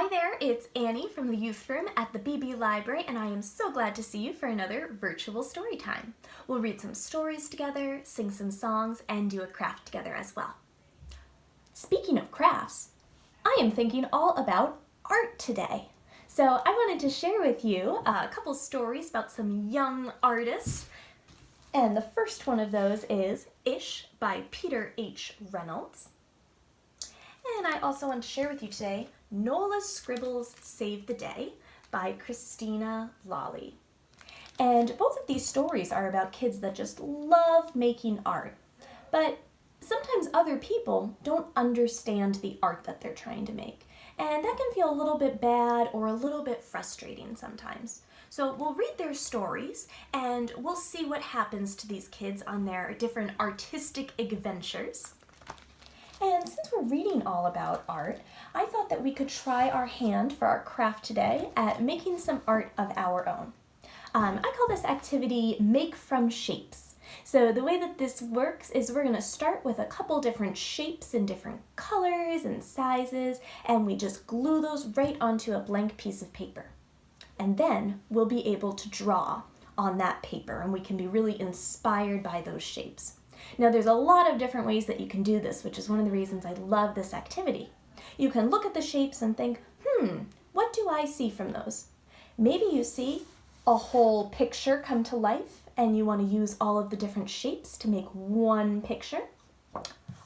Hi there, it's Annie from the Youth Room at the BB Library, and I am so glad to see you for another virtual story time. We'll read some stories together, sing some songs, and do a craft together as well. Speaking of crafts, I am thinking all about art today. So I wanted to share with you a couple stories about some young artists. And the first one of those is Ish by Peter H. Reynolds. And I also want to share with you today Nola's Scribbles Save the Day by Christina Lawley. And both of these stories are about kids that just love making art. But sometimes other people don't understand the art that they're trying to make. And that can feel a little bit bad or a little bit frustrating sometimes. So we'll read their stories and we'll see what happens to these kids on their different artistic adventures. And since we're reading all about art, I thought that we could try our hand for our craft today at making some art of our own. I call this activity Make from Shapes. So the way that this works is we're going to start with a couple different shapes in different colors and sizes, and we just glue those right onto a blank piece of paper. And then we'll be able to draw on that paper, and we can be really inspired by those shapes. Now there's a lot of different ways that you can do this, which is one of the reasons I love this activity. You can look at the shapes and think, what do I see from those? Maybe you see a whole picture come to life and you want to use all of the different shapes to make one picture.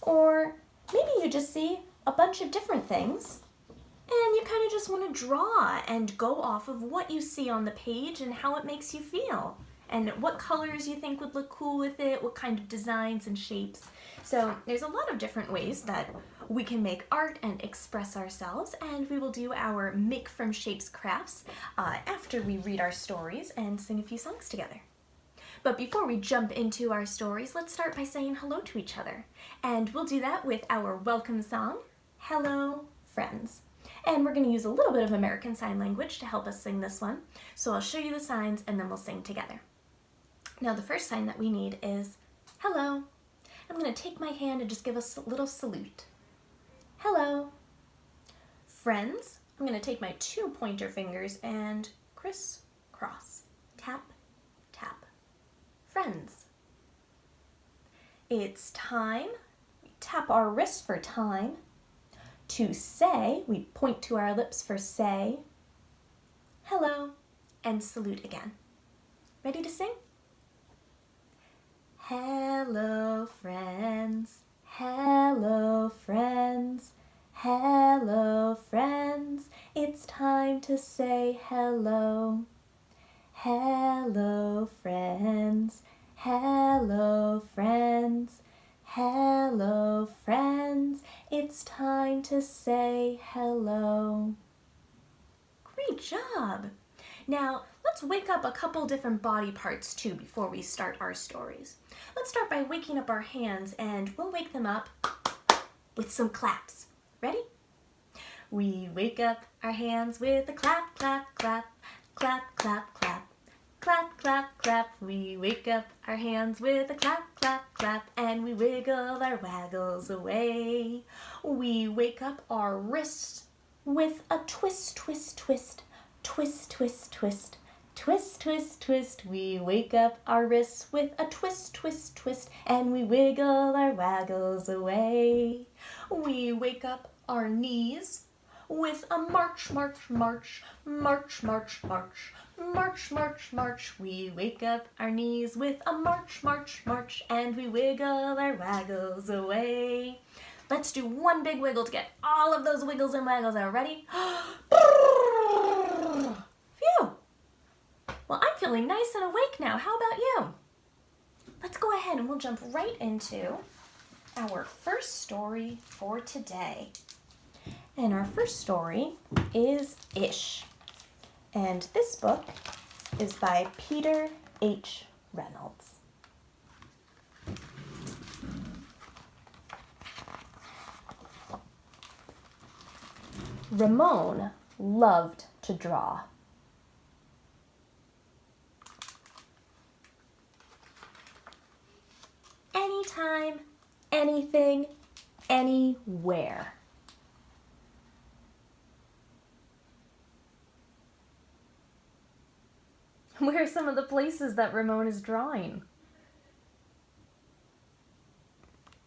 Or maybe you just see a bunch of different things and you kind of just want to draw and go off of what you see on the page and how it makes you feel. And what colors you think would look cool with it, what kind of designs and shapes. So there's a lot of different ways that we can make art and express ourselves, and we will do our Make from Shapes crafts after we read our stories and sing a few songs together. But before we jump into our stories, let's start by saying hello to each other. And we'll do that with our welcome song, Hello Friends. And we're going to use a little bit of American Sign Language to help us sing this one. So I'll show you the signs and then we'll sing together. Now the first sign that we need is hello. I'm going to take my hand and just give us a little salute. Hello. Friends, I'm going to take my 2 pointer fingers and crisscross. Tap, tap. Friends. It's time. We tap our wrists for time. To say, we point to our lips for say. Hello. And salute again. Ready to sing? Hello friends, hello friends, hello friends, it's time to say hello. Hello friends, hello friends, hello friends, it's time to say hello. Great job! Now, let's wake up a couple different body parts too before we start our stories. Let's start by waking up our hands, and we'll wake them up with some claps. Ready? We wake up our hands with a clap, clap, clap, clap, clap, clap, clap, clap, clap. We wake up our hands with a clap, clap, clap, and we wiggle our waggles away. We wake up our wrists with a twist, twist, twist. Twist, twist, twist, twist, twist, twist. We wake up our wrists with a twist, twist, twist, and we wiggle our waggles away. We wake up our knees with a march, march, march, march, march, march, march, march, march. We wake up our knees with a march, march, march, and we wiggle our waggles away. Let's do one big wiggle to get all of those wiggles and waggles out. Ready? Phew! Well, I'm feeling nice and awake now. How about you? Let's go ahead and we'll jump right into our first story for today. And our first story is Ish. And this book is by Peter H. Reynolds. Ramon loved to draw. Anytime, anything, anywhere. Where are some of the places that Ramon is drawing?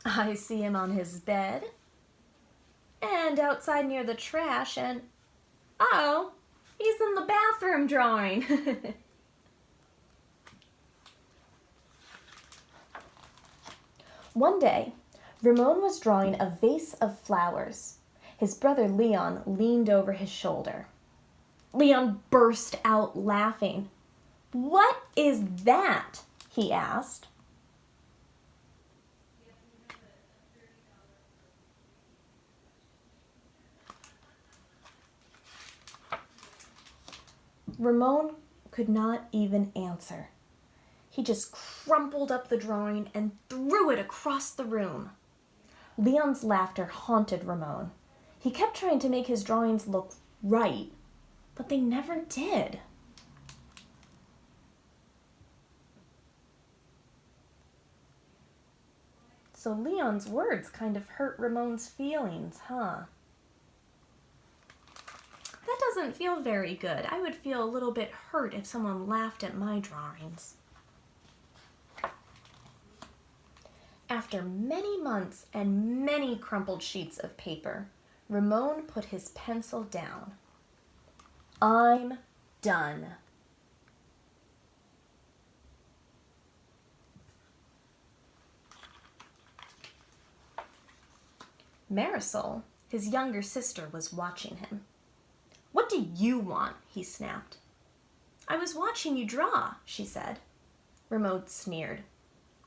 I see him on his bed, and outside near the trash, and oh, he's in the bathroom drawing. One day, Ramon was drawing a vase of flowers. His brother Leon leaned over his shoulder. Leon burst out laughing. "What is that?" he asked. Ramon could not even answer. He just crumpled up the drawing and threw it across the room. Leon's laughter haunted Ramon. He kept trying to make his drawings look right, but they never did. So Leon's words kind of hurt Ramon's feelings, huh? That doesn't feel very good. I would feel a little bit hurt if someone laughed at my drawings. After many months and many crumpled sheets of paper, Ramon put his pencil down. "I'm done." Marisol, his younger sister, was watching him. "What do you want?" he snapped. "I was watching you draw," she said. Ramon sneered.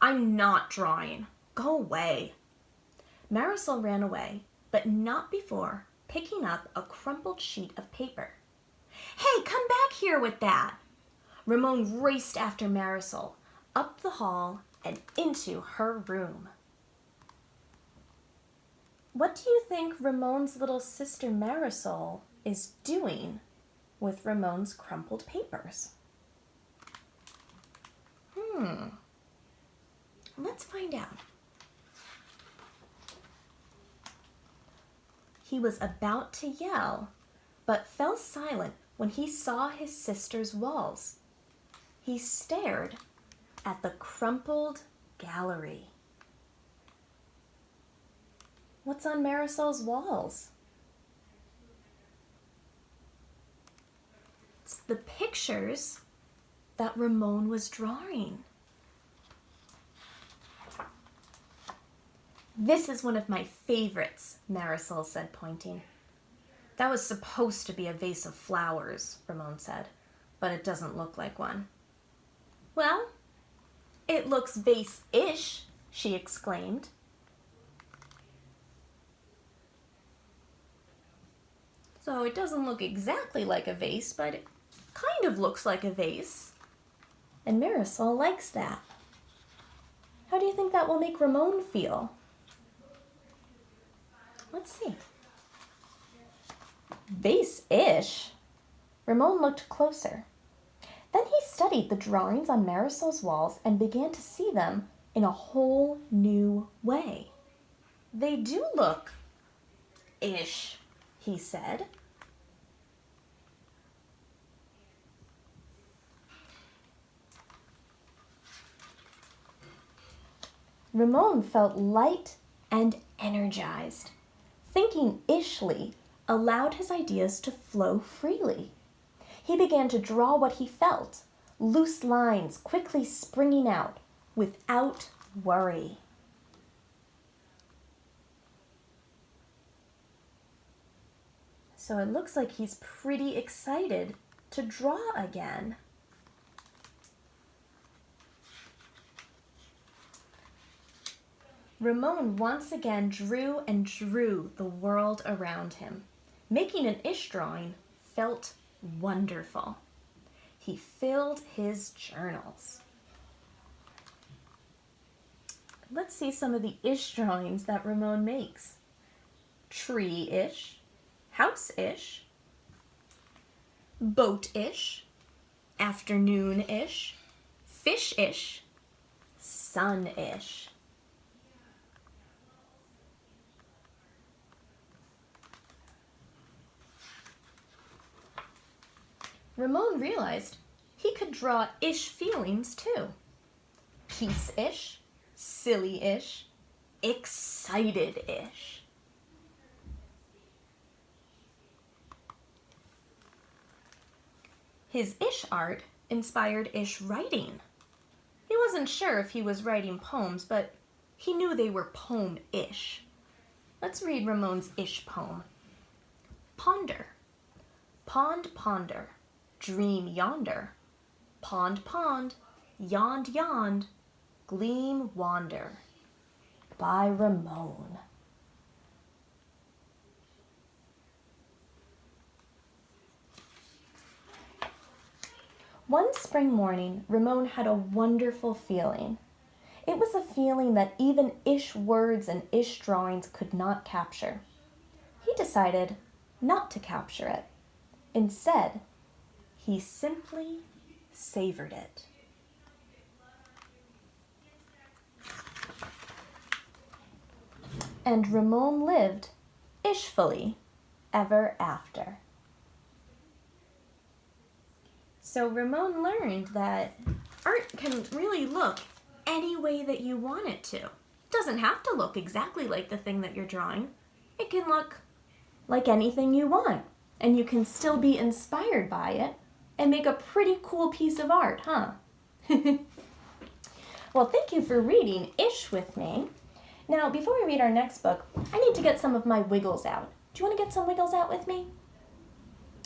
"I'm not drawing. Go away." Marisol ran away, but not before picking up a crumpled sheet of paper. "Hey, come back here with that!" Ramon raced after Marisol, up the hall and into her room. What do you think Ramon's little sister Marisol is doing with Ramon's crumpled papers? Let's find out. He was about to yell, but fell silent when he saw his sister's walls. He stared at the crumpled gallery. What's on Marisol's walls? It's the pictures that Ramon was drawing. "This is one of my favorites," Marisol said, pointing. "That was supposed to be a vase of flowers," Ramon said, "but it doesn't look like one." "Well, it looks vase-ish," she exclaimed. "So it doesn't look exactly like a vase, but it kind of looks like a vase." And Marisol likes that. How do you think that will make Ramon feel? Let's see. Vase-ish? Ramon looked closer. Then he studied the drawings on Marisol's walls and began to see them in a whole new way. "They do look ish," he said. Ramon felt light and energized. Thinking ishly allowed his ideas to flow freely. He began to draw what he felt, loose lines quickly springing out without worry. So it looks like he's pretty excited to draw again. Ramon once again drew and drew the world around him. Making an ish drawing felt wonderful. He filled his journals. Let's see some of the ish drawings that Ramon makes. Tree-ish, house-ish, boat-ish, afternoon-ish, fish-ish, sun-ish. Ramon realized he could draw ish feelings too. Peace-ish, silly-ish, excited-ish. His ish art inspired ish writing. He wasn't sure if he was writing poems, but he knew they were poem-ish. Let's read Ramon's ish poem. Ponder. Pond, ponder, dream yonder. Pond, pond, yond, yond, gleam, wander. By Ramon. One spring morning, Ramon had a wonderful feeling. It was a feeling that even ish words and ish drawings could not capture. He decided not to capture it. Instead, he simply savored it. And Ramon lived ishfully ever after. So Ramon learned that art can really look any way that you want it to. It doesn't have to look exactly like the thing that you're drawing. It can look like anything you want, and you can still be inspired by it and make a pretty cool piece of art, huh? Well, thank you for reading Ish with me. Now, before we read our next book, I need to get some of my wiggles out. Do you want to get some wiggles out with me?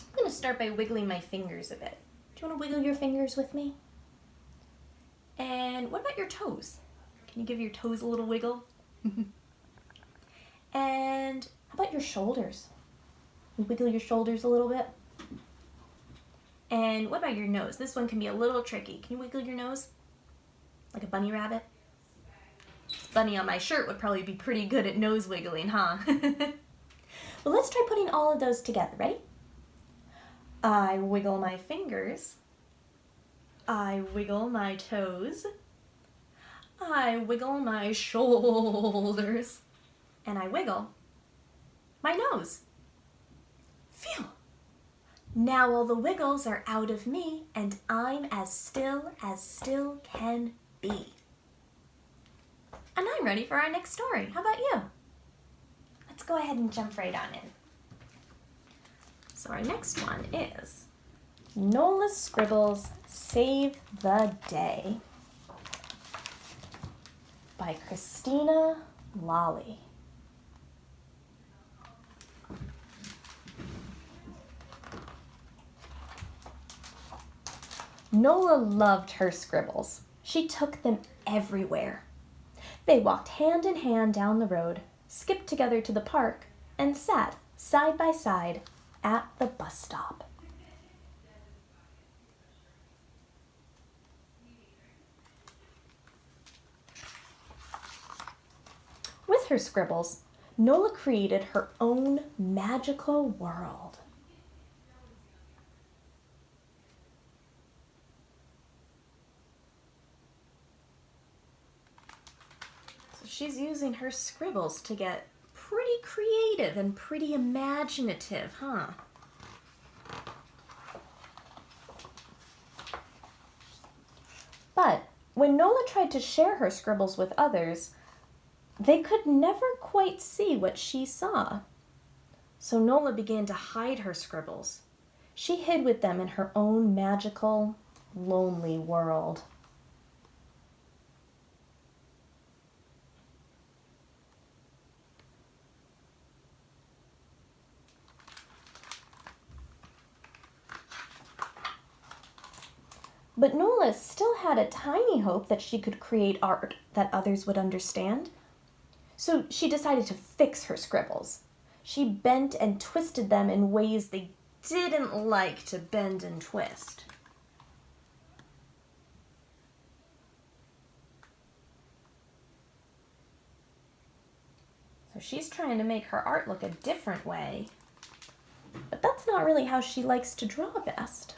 I'm going to start by wiggling my fingers a bit. Do you want to wiggle your fingers with me? And what about your toes? Can you give your toes a little wiggle? And how about your shoulders? You wiggle your shoulders a little bit. And what about your nose? This one can be a little tricky. Can you wiggle your nose? Like a bunny rabbit? This bunny on my shirt would probably be pretty good at nose wiggling, huh? Well, let's try putting all of those together. Ready? I wiggle my fingers. I wiggle my toes. I wiggle my shoulders. And I wiggle my nose. Phew! Now all the wiggles are out of me, and I'm as still can be. And I'm ready for our next story. How about you? Let's go ahead and jump right on in. So our next one is Nola's Scribbles Save the Day by Christina Lawley. Nola loved her scribbles. She took them everywhere. They walked hand in hand down the road, skipped together to the park, and sat side by side at the bus stop. With her scribbles, Nola created her own magical world. So she's using her scribbles to get pretty creative and pretty imaginative, huh? But when Nola tried to share her scribbles with others, they could never quite see what she saw. So Nola began to hide her scribbles. She hid with them in her own magical, lonely world. But Nola still had a tiny hope that she could create art that others would understand. So she decided to fix her scribbles. She bent and twisted them in ways they didn't like to bend and twist. So she's trying to make her art look a different way. But that's not really how she likes to draw best.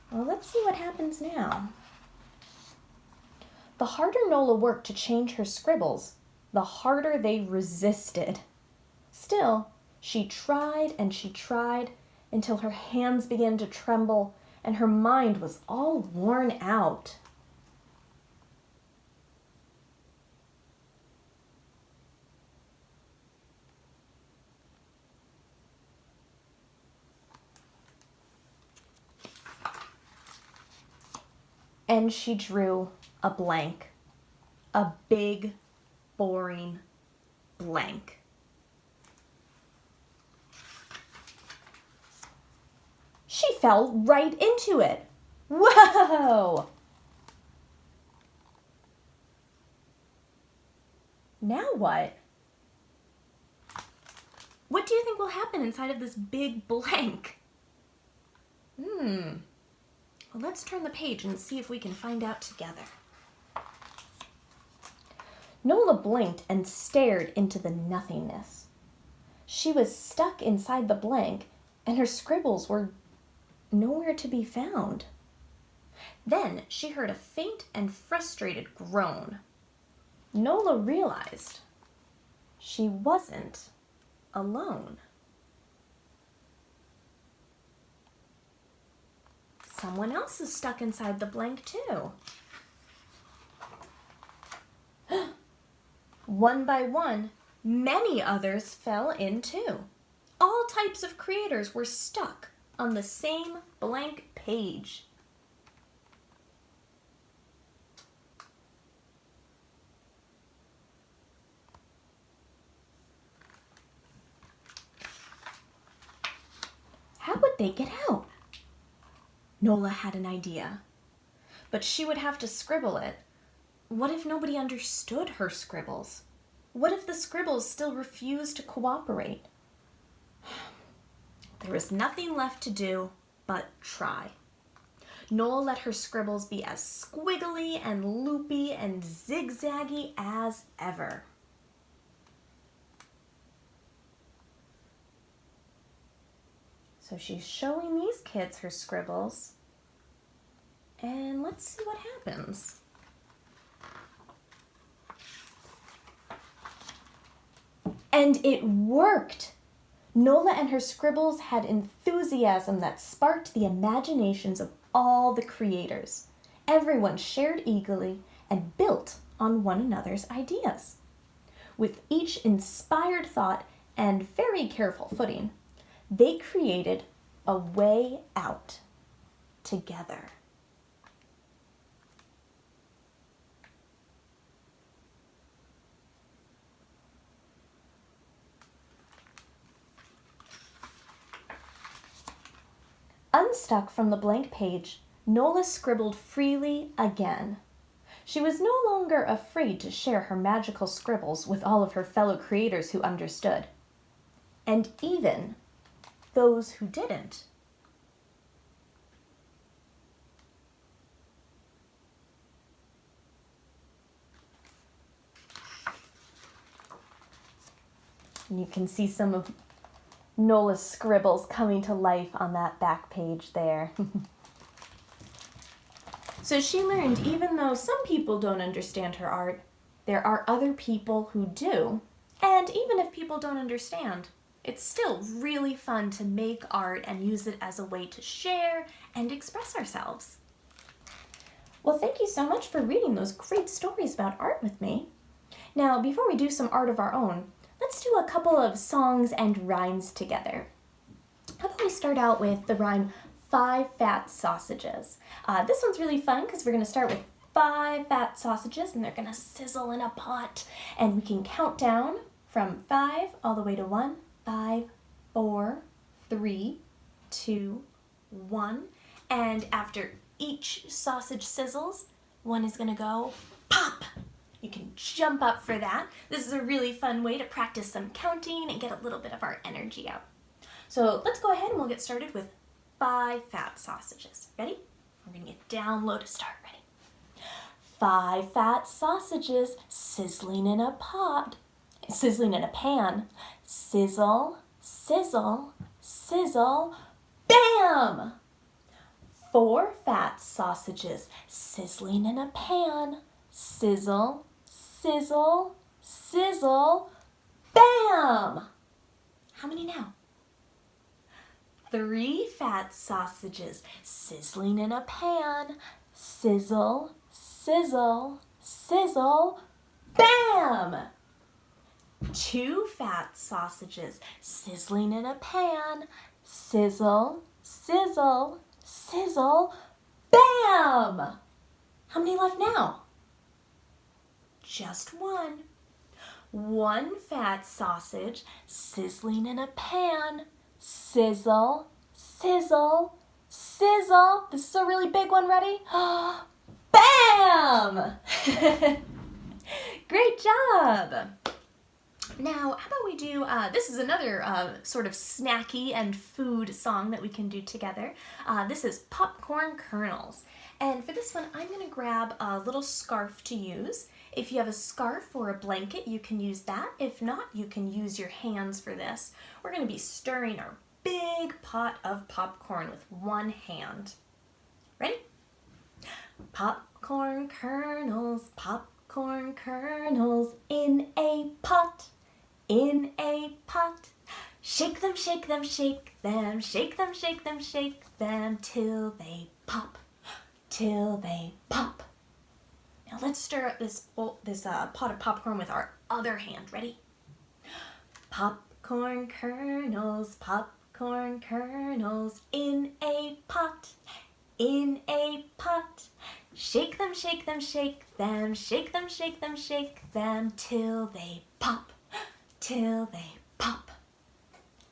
Well, let's see what happens now. The harder Nola worked to change her scribbles, the harder they resisted. Still, she tried and she tried until her hands began to tremble and her mind was all worn out. And she drew a blank, a big, boring blank. She fell right into it. Whoa! Now what? What do you think will happen inside of this big blank? Well, let's turn the page and see if we can find out together. Nola blinked and stared into the nothingness. She was stuck inside the blank, and her scribbles were nowhere to be found. Then she heard a faint and frustrated groan. Nola realized she wasn't alone. Someone else is stuck inside the blank too. One by one, many others fell in too. All types of creators were stuck on the same blank page. How would they get out? Nola had an idea, but she would have to scribble it. What if nobody understood her scribbles? What if the scribbles still refused to cooperate? There was nothing left to do but try. Nola let her scribbles be as squiggly and loopy and zigzaggy as ever. So she's showing these kids her scribbles, and let's see what happens. And it worked! Nola and her scribbles had enthusiasm that sparked the imaginations of all the creators. Everyone shared eagerly and built on one another's ideas. With each inspired thought and very careful footing, they created a way out together. Unstuck from the blank page, Nola scribbled freely again. She was no longer afraid to share her magical scribbles with all of her fellow creators who understood, and even those who didn't. And you can see some of Nola's scribbles coming to life on that back page there. So she learned even though some people don't understand her art, there are other people who do. And even if people don't understand, it's still really fun to make art and use it as a way to share and express ourselves. Well, thank you so much for reading those great stories about art with me. Now, before we do some art of our own, let's do a couple of songs and rhymes together. How about we start out with the rhyme 5 fat sausages. This one's really fun because we're going to start with 5 fat sausages and they're going to sizzle in a pot. And we can count down from 5 all the way to 1. 5, 4, 3, 2, 1. And after each sausage sizzles, one is going to go pop. You can jump up for that. This is a really fun way to practice some counting and get a little bit of our energy out. So let's go ahead and we'll get started with 5 fat sausages. Ready? We're going to get down low to start. Ready? 5 fat sausages sizzling in a pot. Sizzling in a pan. Sizzle, sizzle, sizzle, bam! 4 fat sausages sizzling in a pan. Sizzle, sizzle, sizzle, bam! How many now? 3 fat sausages sizzling in a pan. Sizzle, sizzle, sizzle, bam! 2 fat sausages sizzling in a pan. Sizzle, sizzle, sizzle, bam! How many left now? Just 1. 1 fat sausage sizzling in a pan. Sizzle, sizzle, sizzle. This is a really big one. Ready? Bam! Great job! Now, how about we do, this is another sort of snacky and food song that we can do together. This is Popcorn Kernels. And for this one, I'm going to grab a little scarf to use. If you have a scarf or a blanket, you can use that. If not, you can use your hands for this. We're going to be stirring our big pot of popcorn with one hand. Ready? Popcorn kernels in a pot, in a pot. Shake them, shake them, shake them, shake them, shake them, shake them till they pop, till they pop. Now let's stir up this pot of popcorn with our other hand. Ready? Popcorn kernels in a pot, in a pot. Shake them, shake them, shake them, shake them, shake them, shake them till they pop, till they pop.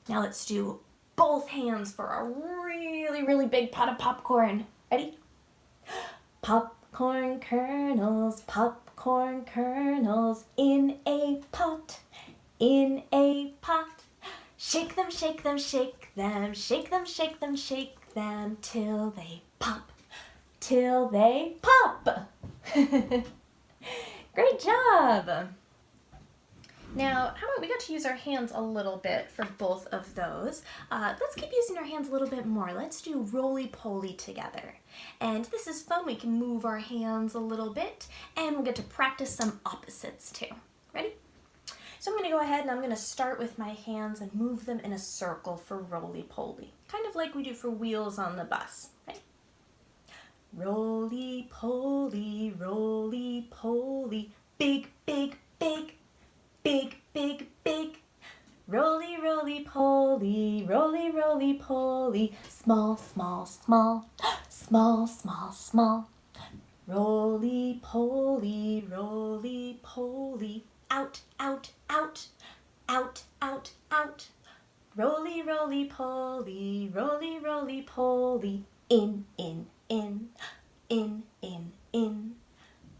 Now let's do both hands for a really, really big pot of popcorn. Ready? Popcorn kernels in a pot, in a pot. Shake them, shake them, shake them, shake them, shake them, shake them till they pop, till they pop. Great job. Now, how about we got to use our hands a little bit for both of those. Let's keep using our hands a little bit more. Let's do roly-poly together. And this is fun. We can move our hands a little bit, and we'll get to practice some opposites too. Ready? So I'm going to go ahead and I'm going to start with my hands and move them in a circle for roly-poly, kind of like we do for wheels on the bus. Right? Roly-poly, roly-poly, big, big, big. Big, big, big. Roly, roly, poly, roly, roly, poly. Small, small, small. Small, small, small. Roly, poly, roly, poly. Out, out, out. Out, out, out. Roly, roly, poly, roly, roly, poly. In, in, in. In, in, in.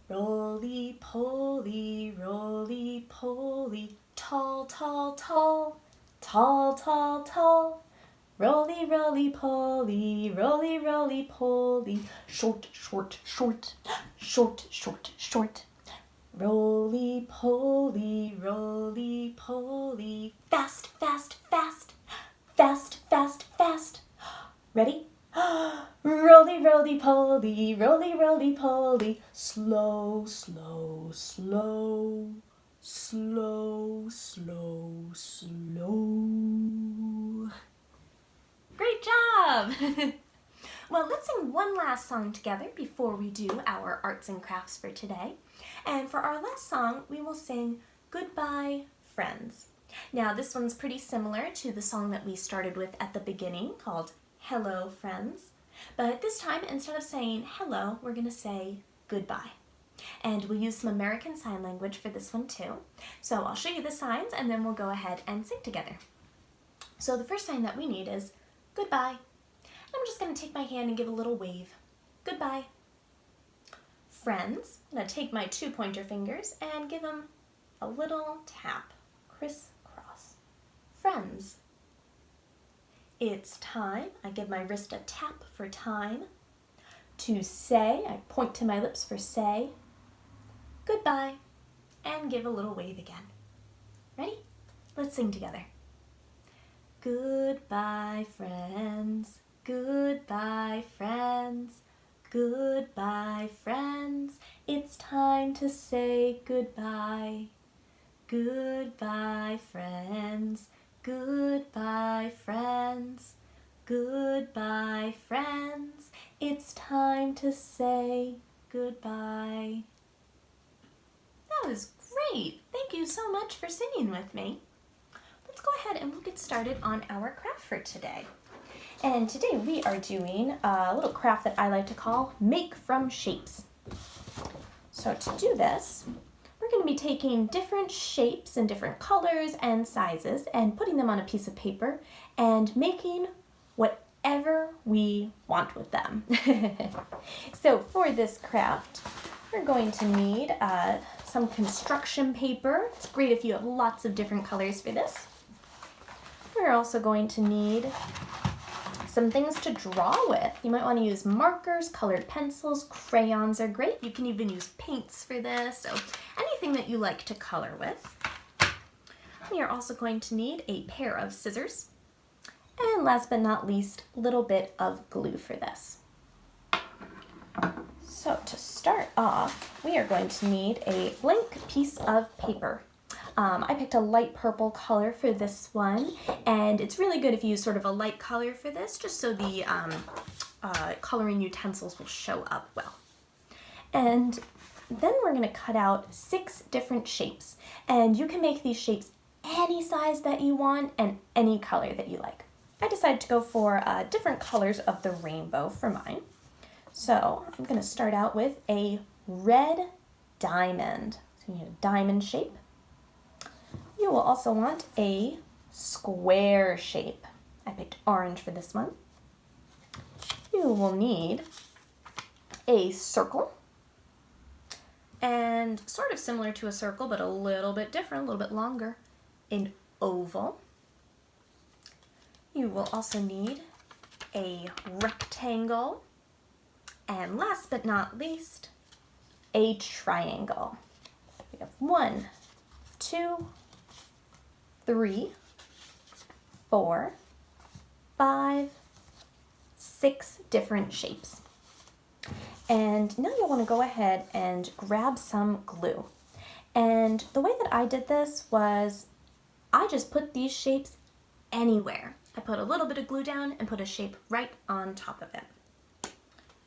Roly-poly, roly-poly, tall, tall, tall, tall, tall, tall. Roly-roly-poly, roly-roly-poly, short, short, short, short, short, short. Roly-poly, roly-poly, fast, fast, fast, fast, fast, fast. Ready? Roly, roly, poly, roly, roly, poly. Slow, slow, slow, slow, slow, slow. Great job! Well, let's sing one last song together before we do our arts and crafts for today. And for our last song, we will sing Goodbye, Friends. Now, this one's pretty similar to the song that we started with at the beginning called Hello, Friends. But this time, instead of saying hello, we're going to say goodbye. And we'll use some American Sign Language for this one too. So I'll show you the signs and then we'll go ahead and sing together. So the first sign that we need is goodbye. I'm just going to take my hand and give a little wave. Goodbye. Friends, I'm going to take my 2 pointer fingers and give them a little tap. Crisscross. Friends. It's time. I give my wrist a tap for time. To say, I point to my lips for say. Goodbye. And give a little wave again. Ready? Let's sing together. Goodbye, friends. Goodbye, friends. Goodbye, friends. It's time to say goodbye. Goodbye, friends. Goodbye, friends. Goodbye, friends. It's time to say goodbye. That was great. Thank you so much for singing with me. Let's go ahead and we'll get started on our craft for today. And today we are doing a little craft that I like to call Make From Shapes. So to do this, we're going to be taking different shapes and different colors and sizes and putting them on a piece of paper and making whatever we want with them. So for this craft, we're going to need some construction paper. It's great if you have lots of different colors for this. We're also going to need some things to draw with. You might want to use markers, colored pencils, crayons are great. You can even use paints for this, so anything that you like to color with. We are also going to need a pair of scissors. And last but not least, a little bit of glue for this. So to start off, we are going to need a blank piece of paper. I picked a light purple color for this one, and it's really good if you use sort of a light color for this, just so the coloring utensils will show up well. And then we're going to cut out 6 different shapes, and you can make these shapes any size that you want and any color that you like. I decided to go for different colors of the rainbow for mine. So I'm going to start out with a red diamond. So you need a diamond shape. You will also want a square shape. I picked orange for this one. You will need a circle. And sort of similar to a circle, but a little bit different, a little bit longer, an oval. You will also need a rectangle. And last but not least, a triangle. We have 1, 2, 3, 4, 5, 6 different shapes. And now you'll want to go ahead and grab some glue. And the way that I did this was I just put these shapes anywhere. I put a little bit of glue down and put a shape right on top of it.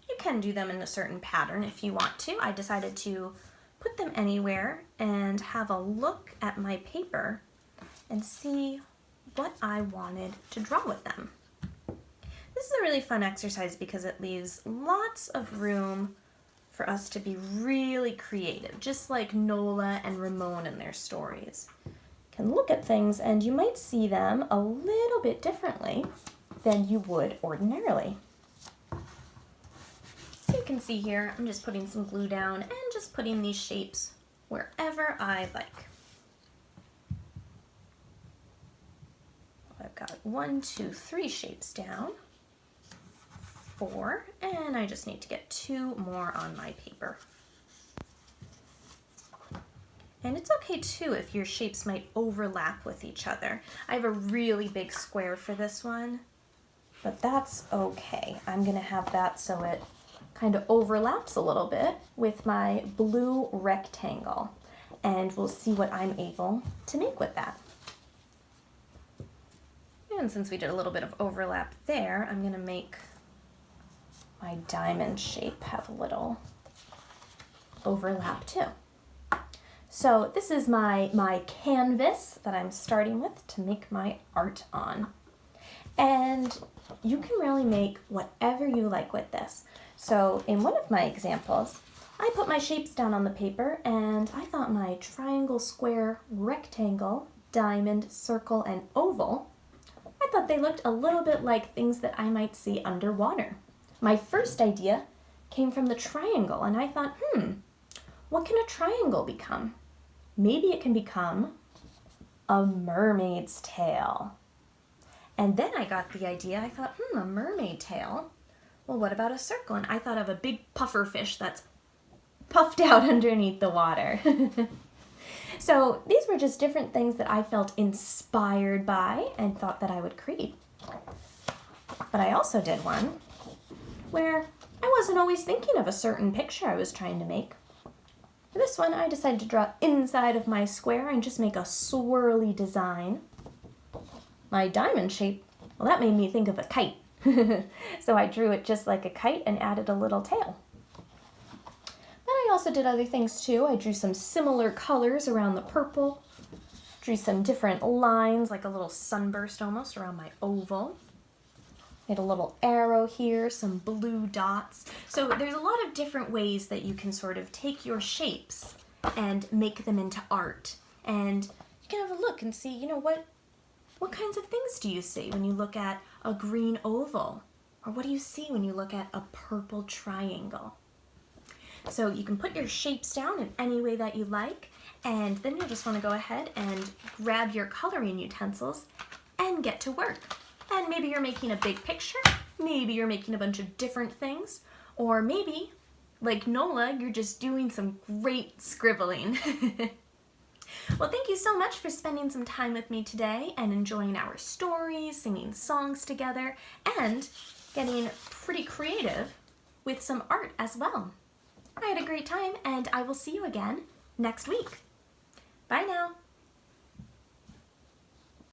You can do them in a certain pattern if you want to. I decided to put them anywhere and have a look at my paper and see what I wanted to draw with them. This is a really fun exercise because it leaves lots of room for us to be really creative, just like Nola and Ramon in their stories. Can look at things and you might see them a little bit differently than you would ordinarily. So you can see here, I'm just putting some glue down and just putting these shapes wherever I like. I've got 1, 2, 3 shapes down, 4, and I just need to get 2 more on my paper. And it's okay too if your shapes might overlap with each other. I have a really big square for this one, but that's okay. I'm gonna have that so it kind of overlaps a little bit with my blue rectangle, and we'll see what I'm able to make with that. And since we did a little bit of overlap there, I'm gonna make my diamond shape have a little overlap too. So this is my canvas that I'm starting with to make my art on. And you can really make whatever you like with this. So in one of my examples, I put my shapes down on the paper and I thought my triangle, square, rectangle, diamond, circle, and oval, I thought they looked a little bit like things that I might see underwater. My first idea came from the triangle and I thought, what can a triangle become? Maybe it can become a mermaid's tail. And then I got the idea, I thought, a mermaid tail? Well, what about a circle? And I thought of a big puffer fish that's puffed out underneath the water. So these were just different things that I felt inspired by and thought that I would create. But I also did one where I wasn't always thinking of a certain picture I was trying to make. For this one, I decided to draw inside of my square and just make a swirly design. My diamond shape, well, that made me think of a kite. So I drew it just like a kite and added a little tail. Then I also did other things too. I drew some similar colors around the purple, drew some different lines, like a little sunburst almost around my oval. Made a little arrow here, some blue dots. So there's a lot of different ways that you can sort of take your shapes and make them into art. And you can have a look and see, you know, what kinds of things do you see when you look at a green oval? Or what do you see when you look at a purple triangle? So you can put your shapes down in any way that you like, and then you just want to go ahead and grab your coloring utensils and get to work. And maybe you're making a big picture, maybe you're making a bunch of different things, or maybe, like Nola, you're just doing some great scribbling. Well, thank you so much for spending some time with me today and enjoying our stories, singing songs together, and getting pretty creative with some art as well. I had a great time, and I will see you again next week. Bye now.